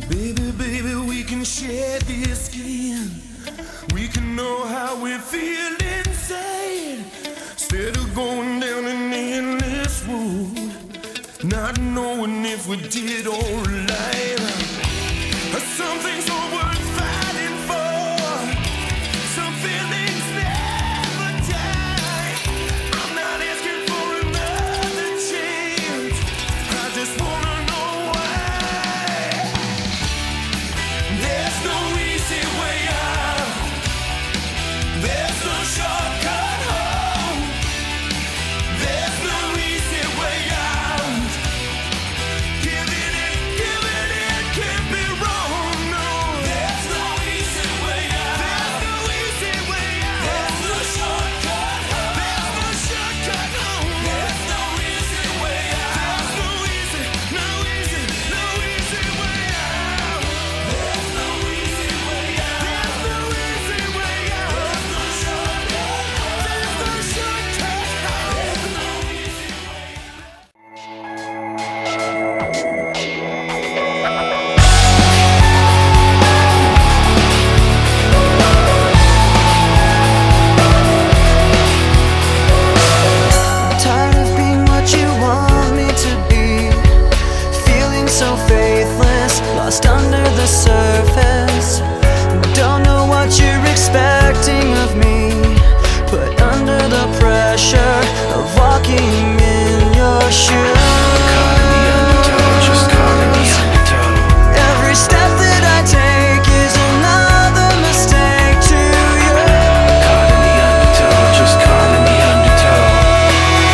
Baby, baby, we can share this skin. We can know how we feel inside. Instead of going down an endless road, not knowing if we did alright. Some things are worth fighting for. Some feelings never die. I'm not asking for another chance. I just wanna know why. There's no easy way out. There's no shortcut home. There's no easy way out. Giving it can't be wrong, no. There's no easy way out. There's no easy way out. There's no shortcut home. There's no shortcut home. There's no easy way out. There's no easy way out. There's no easy way out. There's no easy way out. There's no shortcut home. There's no shortcut home. There's no easy way out. Tired of being what you want me to be, feeling so faithless, lost under the surface. Don't know what you're expecting of me, put under the pressure of walking in your shoes. Every step that I take is another mistake to you.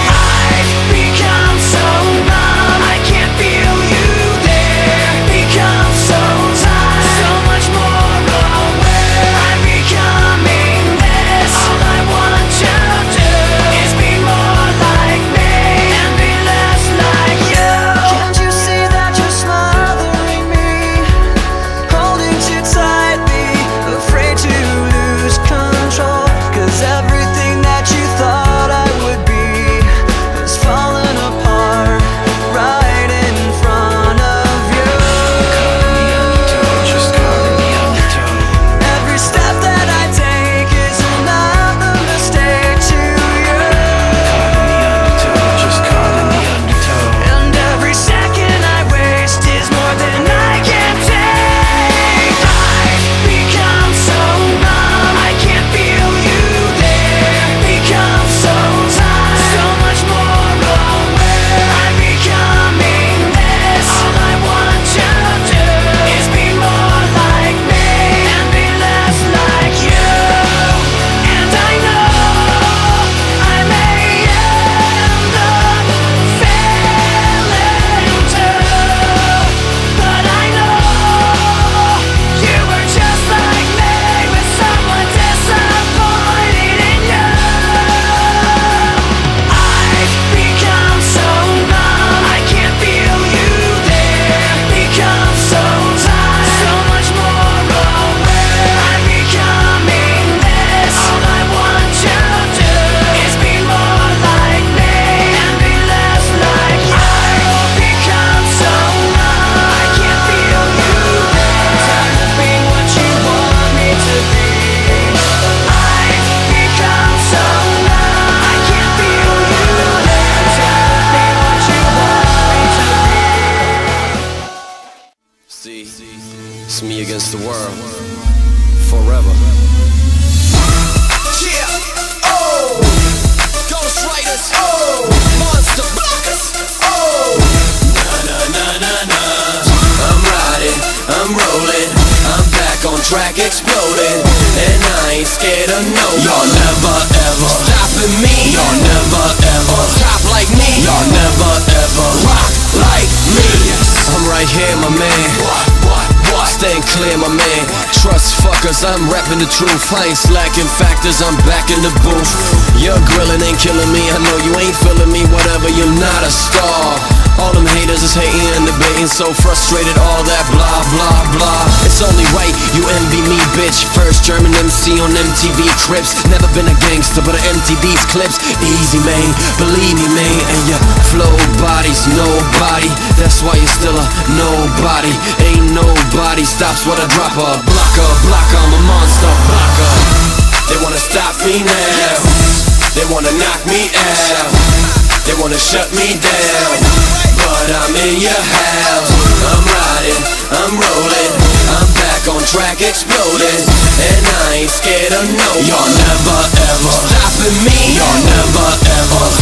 I've become so numb, I can't feel you there. Become so tired, so much more aware. I'm becoming this. All I want you to do is be more like me and be less like you. Can't you see that you're smothering me, holding too tightly, afraid to lose control? 'Cause everything that you thought I would be has fallen apart right in front of you. Every step that I take is another mistake to you. And every second I waste is more than I can take. I've become so numb, I can't feel you there. Become so tired, so much more aware. I'm becoming this. All I want you to do is be more like me and be less like you. And I know I may end up failing too, but I know you were just like me, with someone disappointed in you. I've become so numb, I can't feel you there. Become so tired, so much more aware. I'm becoming this. All I want you to do is be more like me and be less like you. I've become so numb, I can't feel you there. Tired of being what you want me to be. I've become so numb, I can't feel you there. Tired of being what you want me to be. See, it's me against the world, forever. Yeah, oh, Ghost Riders, oh, Monster Blockers, oh, na. I'm riding, I'm rolling, I'm back on track, exploding, and I ain't scared of no. Y'all never ever stopping me. Y'all never ever on top like me. Y'all never ever rock like me. I'm right here, my man. What? Staying clear, my man. Trust fuckers, I'm rapping the truth. I ain't slacking factors, I'm back in the booth. Your grilling ain't killing me, I know you ain't feeling me. Whatever, you're not a star. All them haters haters is hating and debating, so frustrated, all that blah blah blah. It's only right you envy me, bitch. First German MC on MTV Crips. Never been a gangster, but I empty these clips. Easy, man, believe me, man. And your flow body's nobody. That's why you're still a nobody. Ain't nobody stops when I drop a blocker. I'm a monster blocker. They wanna stop me now. They wanna knock me out. They wanna shut me down, but I'm in your house. I'm riding, I'm rolling, I'm back on track exploding, and I ain't scared of no one. You're never ever stopping me. You're never ever